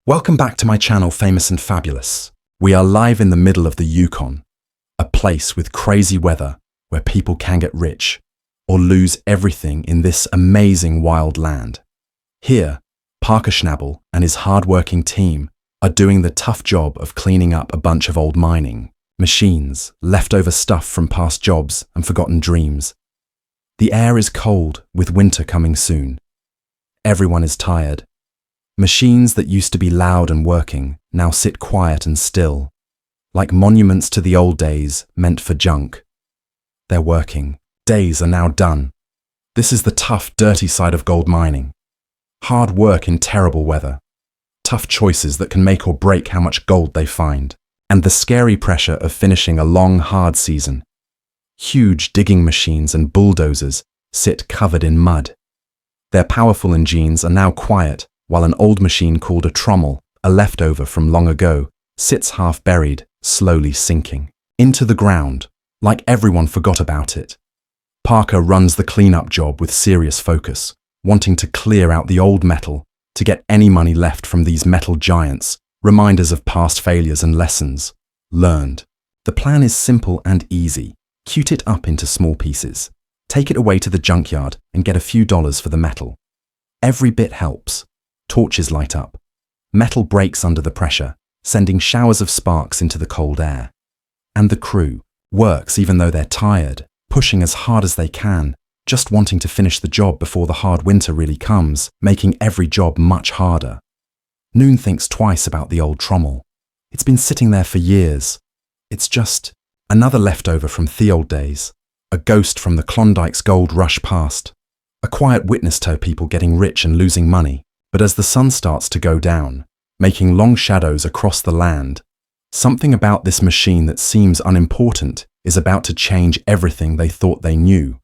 Welcome back to my channel, Famous and Fabulous. We are live in the middle of the Yukon, a place with crazy weather where people can get rich or lose everything in this amazing wild land. Here, Parker Schnabel and his hard-working team are doing the tough job of cleaning up a bunch of old mining machines, leftover stuff from past jobs and forgotten dreams. The air is cold with winter coming soon. Everyone is tired. Machines that used to be loud and working now sit quiet and still, like monuments to the old days meant for junk. They're working. Days are now done. This is the tough, dirty side of gold mining. Hard work in terrible weather. Tough choices that can make or break how much gold they find. And the scary pressure of finishing a long, hard season. Huge digging machines and bulldozers sit covered in mud. Their powerful engines are now quiet, while an old machine called a trommel, a leftover from long ago, sits half buried, slowly sinking into the ground, like everyone forgot about it. Parker runs the cleanup job with serious focus, wanting to clear out the old metal to get any money left from these metal giants, reminders of past failures and lessons learned. The plan is simple and easy. Cute it up into small pieces. Take it away to the junkyard and get a few dollars for the metal. Every bit helps. Torches light up. Metal breaks under the pressure, sending showers of sparks into the cold air. And the crew works even though they're tired, pushing as hard as they can, just wanting to finish the job before the hard winter really comes, making every job much harder. Noon thinks twice about the old trommel. It's been sitting there for years. It's just another leftover from the old days, a ghost from the Klondike's gold rush past, a quiet witness to people getting rich and losing money. But as the sun starts to go down, making long shadows across the land, something about this machine that seems unimportant is about to change everything they thought they knew.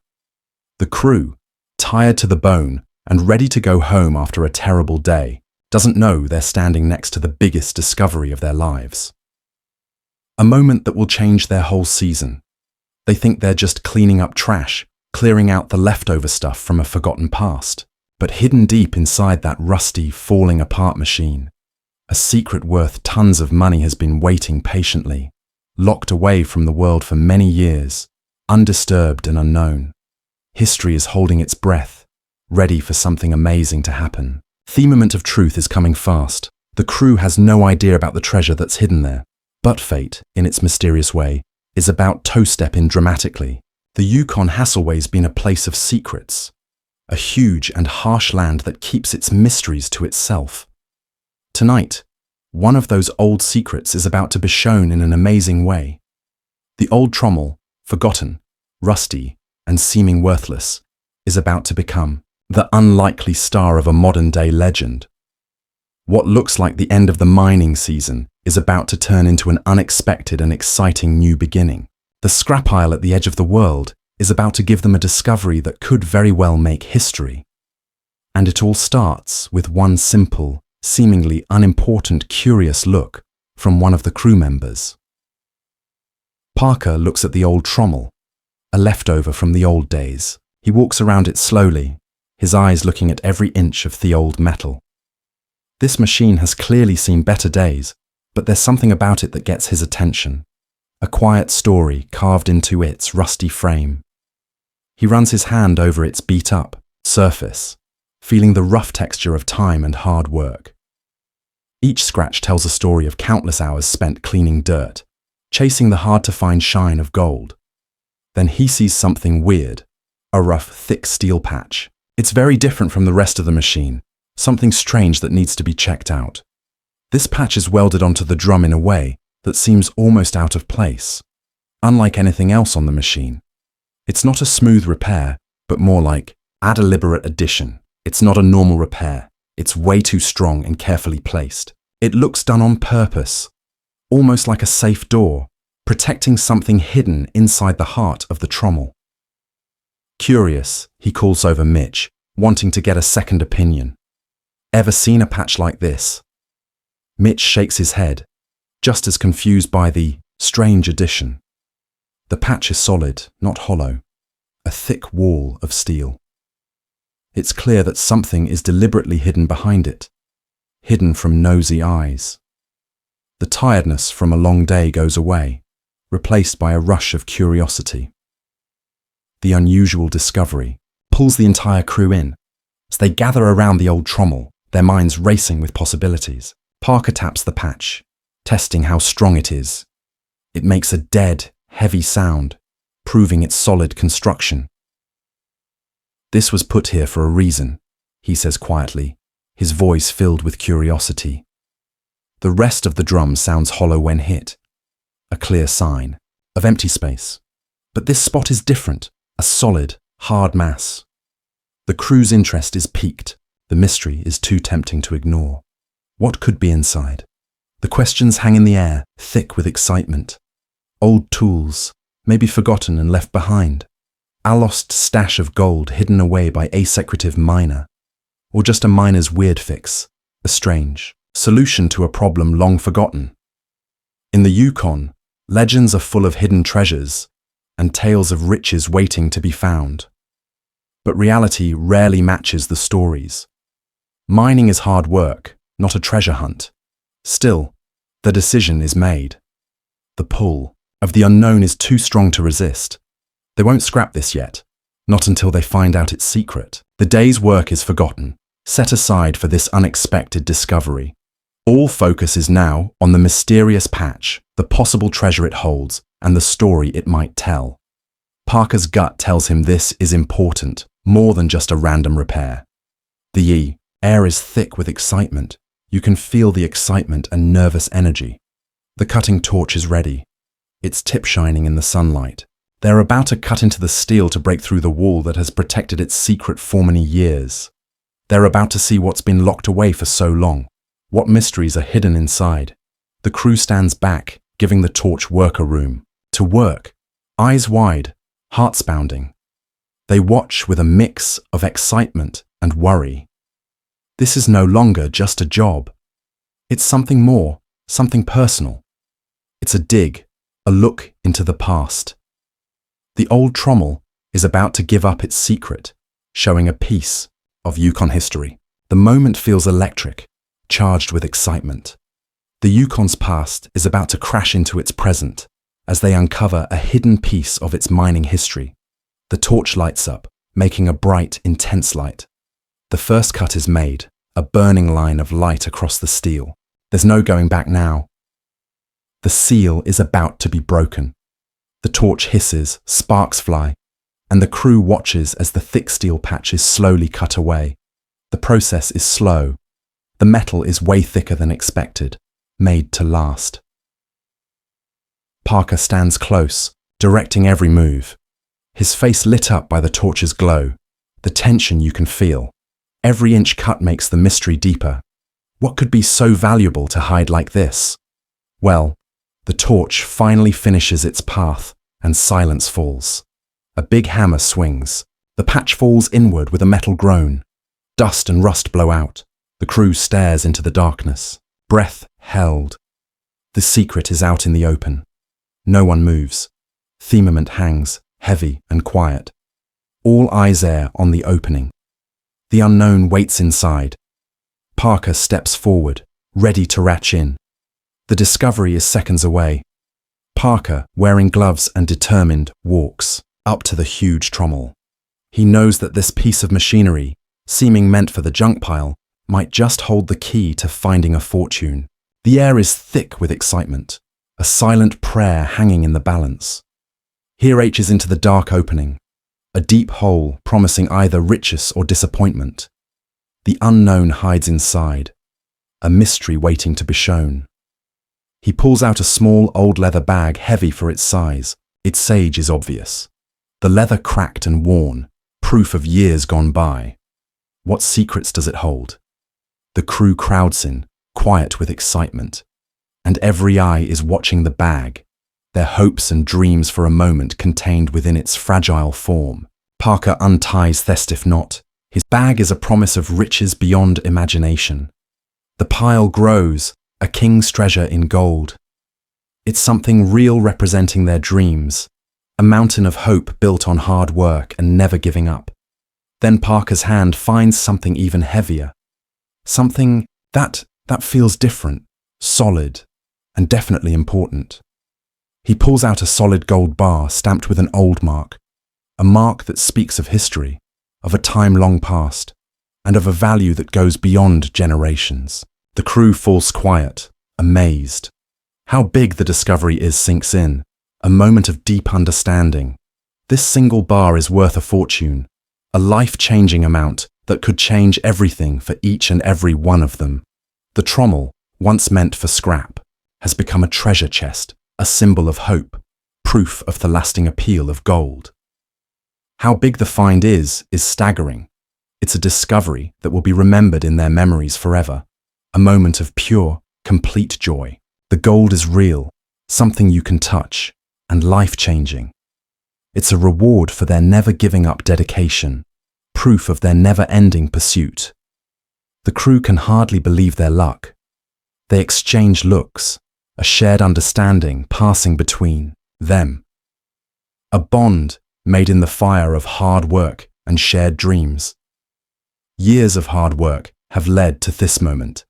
The crew, tired to the bone and ready to go home after a terrible day, doesn't know they're standing next to the biggest discovery of their lives. A moment that will change their whole season. They think they're just cleaning up trash, clearing out the leftover stuff from a forgotten past. But hidden deep inside that rusty, falling apart machine, a secret worth tons of money has been waiting patiently, locked away from the world for many years, undisturbed and unknown. History is holding its breath, ready for something amazing to happen. The moment of truth is coming fast. The crew has no idea about the treasure that's hidden there. But fate, in its mysterious way, is about to step in dramatically. The Yukon has always been a place of secrets. A huge and harsh land that keeps its mysteries to itself. Tonight, one of those old secrets is about to be shown in an amazing way. The old trommel, forgotten, rusty, and seeming worthless, is about to become the unlikely star of a modern-day legend. What looks like the end of the mining season is about to turn into an unexpected and exciting new beginning. The scrap pile at the edge of the world is about to give them a discovery that could very well make history. And it all starts with one simple, seemingly unimportant, curious look from one of the crew members. Parker looks at the old trommel, a leftover from the old days. He walks around it slowly, his eyes looking at every inch of the old metal. This machine has clearly seen better days, but there's something about it that gets his attention. A quiet story carved into its rusty frame. He runs his hand over its beat-up surface, feeling the rough texture of time and hard work. Each scratch tells a story of countless hours spent cleaning dirt, chasing the hard-to-find shine of gold. Then he sees something weird, a rough, thick steel patch. It's very different from the rest of the machine, something strange that needs to be checked out. This patch is welded onto the drum in a way that seems almost out of place, unlike anything else on the machine. It's not a smooth repair, but more like a deliberate addition. It's not a normal repair. It's way too strong and carefully placed. It looks done on purpose, almost like a safe door, protecting something hidden inside the heart of the trommel. Curious, he calls over Mitch, wanting to get a second opinion. Ever seen a patch like this? Mitch shakes his head, just as confused by the strange addition. The patch is solid, not hollow, a thick wall of steel. It's clear that something is deliberately hidden behind it. hidden from nosy eyes. The tiredness from a long day goes away, replaced by a rush of curiosity. The unusual discovery pulls the entire crew in. As they gather around the old trommel, their minds racing with possibilities. Parker taps the patch, testing how strong it is. It makes a dead, heavy sound, proving its solid construction. "This was put here for a reason," he says quietly, his voice filled with curiosity. The rest of the drum sounds hollow when hit, a clear sign of empty space. But this spot is different, a solid, hard mass. The crew's interest is piqued. The mystery is too tempting to ignore. What could be inside? The questions hang in the air, thick with excitement. Old tools, maybe forgotten and left behind. A lost stash of gold hidden away by a secretive miner. Or just a miner's weird fix, a strange solution to a problem long forgotten. In the Yukon, legends are full of hidden treasures and tales of riches waiting to be found. But reality rarely matches the stories. Mining is hard work, not a treasure hunt. Still, the decision is made. The pull of the unknown is too strong to resist. They won't scrap this yet, not until they find out its secret. The day's work is forgotten, set aside for this unexpected discovery. All focus is now on the mysterious patch, the possible treasure it holds, and the story it might tell. Parker's gut tells him this is important, more than just a random repair. The air is thick with excitement. You can feel the excitement and nervous energy. The cutting torch is ready, its tip shining in the sunlight. They're about to cut into the steel to break through the wall that has protected its secret for many years. They're about to see what's been locked away for so long. What mysteries are hidden inside? The crew stands back, giving the torch worker room. To work, eyes wide, hearts pounding. They watch with a mix of excitement and worry. This is no longer just a job. It's something more, something personal. It's a dig, a look into the past. The old trommel is about to give up its secret, showing a piece of Yukon history. The moment feels electric, charged with excitement. The Yukon's past is about to crash into its present as they uncover a hidden piece of its mining history. The torch lights up, making a bright, intense light. The first cut is made, a burning line of light across the steel. There's no going back now. The seal is about to be broken. The torch hisses, sparks fly, and the crew watches as the thick steel patch is slowly cut away. The process is slow. The metal is way thicker than expected, made to last. Parker stands close, directing every move. His face lit up by the torch's glow, the tension you can feel. Every inch cut makes the mystery deeper. What could be so valuable to hide like this? Well, the torch finally finishes its path, and silence falls. A big hammer swings. The patch falls inward with a metal groan. Dust and rust blow out. The crew stares into the darkness, breath held. The secret is out in the open. No one moves. Firmament hangs, heavy and quiet. All eyes are on the opening. The unknown waits inside. Parker steps forward, ready to reach in. The discovery is seconds away. Parker, wearing gloves and determined, walks up to the huge trommel. He knows that this piece of machinery, seeming meant for the junk pile, might just hold the key to finding a fortune. The air is thick with excitement, a silent prayer hanging in the balance. He reaches into the dark opening, a deep hole promising either riches or disappointment. The unknown hides inside, a mystery waiting to be shown. He pulls out a small old leather bag heavy for its size. Its age is obvious. The leather cracked and worn, proof of years gone by. What secrets does it hold? The crew crowds in, quiet with excitement, and every eye is watching the bag, their hopes and dreams for a moment contained within its fragile form. Parker unties the stiff knot. His bag is a promise of riches beyond imagination. The pile grows, a king's treasure in gold. It's something real representing their dreams, a mountain of hope built on hard work and never giving up. Then Parker's hand finds something even heavier. Something that That feels different, solid, and definitely important. He pulls out a solid gold bar stamped with an old mark, a mark that speaks of history, of a time long past, and of a value that goes beyond generations. The crew falls quiet, amazed. How big the discovery is sinks in, a moment of deep understanding. This single bar is worth a fortune, a life-changing amount that could change everything for each and every one of them. The trommel, once meant for scrap, has become a treasure chest, a symbol of hope, proof of the lasting appeal of gold. How big the find is staggering. It's a discovery that will be remembered in their memories forever, a moment of pure, complete joy. The gold is real, something you can touch, and life-changing. It's a reward for their never-giving-up dedication, proof of their never-ending pursuit. The crew can hardly believe their luck. They exchange looks, a shared understanding passing between them. A bond made in the fire of hard work and shared dreams. Years of hard work have led to this moment,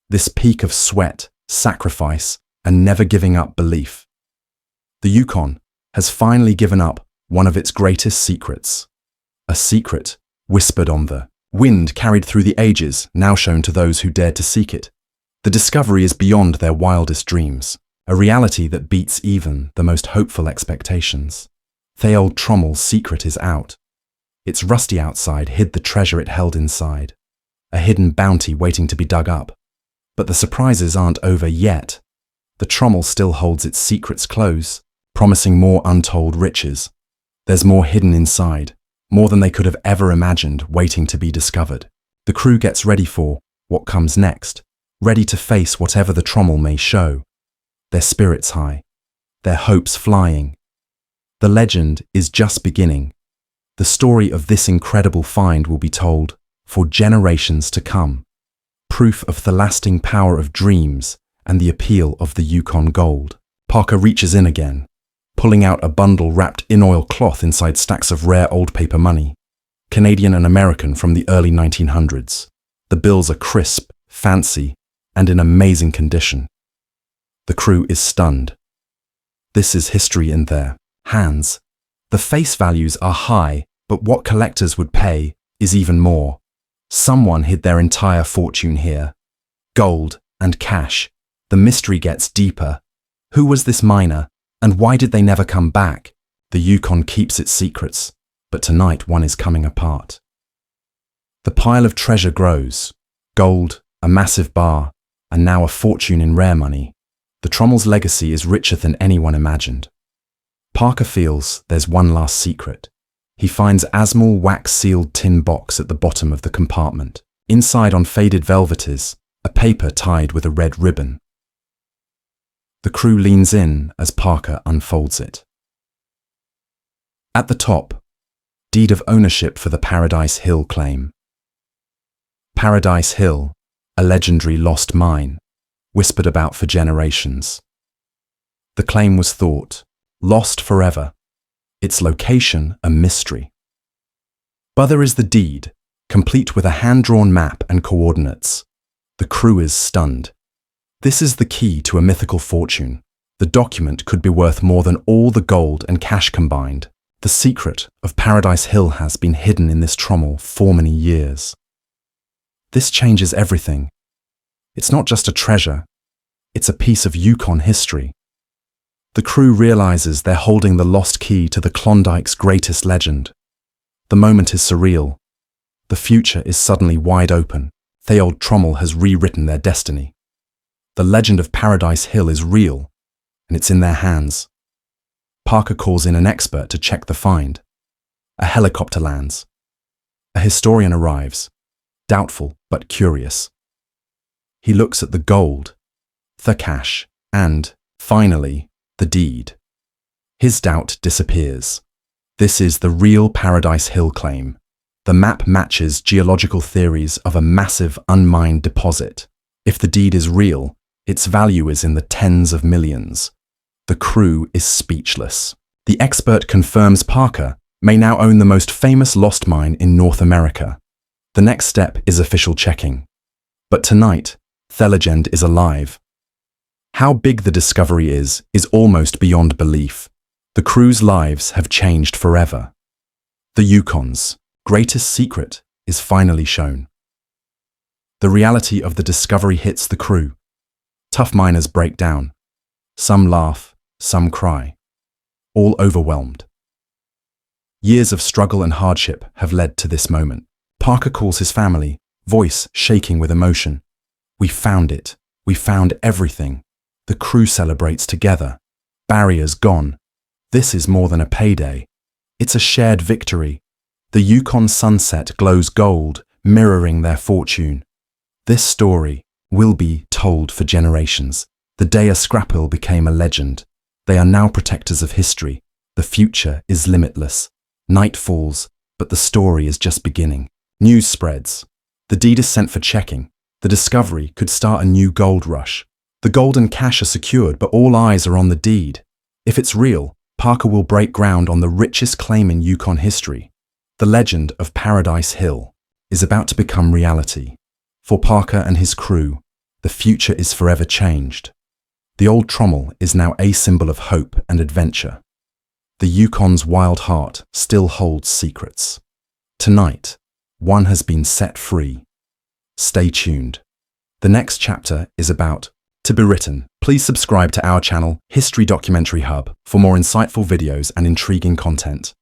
this peak of sweat, sacrifice, and never giving up belief. The Yukon has finally given up one of its greatest secrets. A secret whispered on the wind carried through the ages, now shown to those who dared to seek it. The discovery is beyond their wildest dreams, a reality that beats even the most hopeful expectations. The old trommel's secret is out. Its rusty outside hid the treasure it held inside, a hidden bounty waiting to be dug up. But the surprises aren't over yet. The trommel still holds its secrets close, promising more untold riches. There's more hidden inside, more than they could have ever imagined, waiting to be discovered. The crew gets ready for what comes next, ready to face whatever the trommel may show. Their spirits high, their hopes flying. The legend is just beginning. The story of this incredible find will be told for generations to come. Proof of the lasting power of dreams and the appeal of the Yukon gold. Parker reaches in again, pulling out a bundle wrapped in oil cloth inside stacks of rare old paper money, Canadian and American from the early 1900s. The bills are crisp, fancy, and in amazing condition. The crew is stunned. This is history in their hands. The face values are high, but what collectors would pay is even more. Someone hid their entire fortune here. Gold and cash. The mystery gets deeper. Who was this miner, and why did they never come back? The Yukon keeps its secrets, but tonight one is coming apart. The pile of treasure grows. Gold, a massive bar, and now a fortune in rare money. The trommel's legacy is richer than anyone imagined. Parker feels there's one last secret. He finds a small wax-sealed tin box at the bottom of the compartment. Inside, on faded velvet, is a paper tied with a red ribbon. The crew leans in as Parker unfolds it. At the top, deed of ownership for the Paradise Hill claim. Paradise Hill, a legendary lost mine, whispered about for generations. The claim was thought lost forever, its location a mystery. But there is the deed, complete with a hand-drawn map and coordinates. The crew is stunned. This is the key to a mythical fortune. The document could be worth more than all the gold and cash combined. The secret of Paradise Hill has been hidden in this trommel for many years. This changes everything. It's not just a treasure, it's a piece of Yukon history. The crew realizes they're holding the lost key to the Klondike's greatest legend. The moment is surreal. The future is suddenly wide open. The old trommel has rewritten their destiny. The legend of Paradise Hill is real, and it's in their hands. Parker calls in an expert to check the find. A helicopter lands. A historian arrives, doubtful but curious. He looks at the gold, the cash, and, finally, the deed. His doubt disappears. This is the real Paradise Hill claim. The map matches geological theories of a massive unmined deposit. If the deed is real, its value is in the tens of millions. The crew is speechless. The expert confirms Parker may now own the most famous lost mine in North America. The next step is official checking. But tonight, The legend is alive. How big the discovery is almost beyond belief. The crew's lives have changed forever. The Yukon's greatest secret is finally shown. The reality of the discovery hits the crew. Tough miners break down. Some laugh, some cry. All overwhelmed. Years of struggle and hardship have led to this moment. Parker calls his family, voice shaking with emotion. We found it. We found everything. The crew celebrates together. Barriers gone. This is more than a payday. It's a shared victory. The Yukon sunset glows gold, mirroring their fortune. This story will be told for generations. The day a Schnabel became a legend. They are now protectors of history. The future is limitless. Night falls, but the story is just beginning. News spreads. The deed is sent for checking. The discovery could start a new gold rush. The gold and cash are secured, but all eyes are on the deed. If it's real, Parker will break ground on the richest claim in Yukon history. The legend of Paradise Hill is about to become reality. For Parker and his crew, the future is forever changed. The old trommel is now a symbol of hope and adventure. The Yukon's wild heart still holds secrets. Tonight, one has been set free. Stay tuned. The next chapter is about to be written. Please subscribe to our channel, History Documentary Hub, for more insightful videos and intriguing content.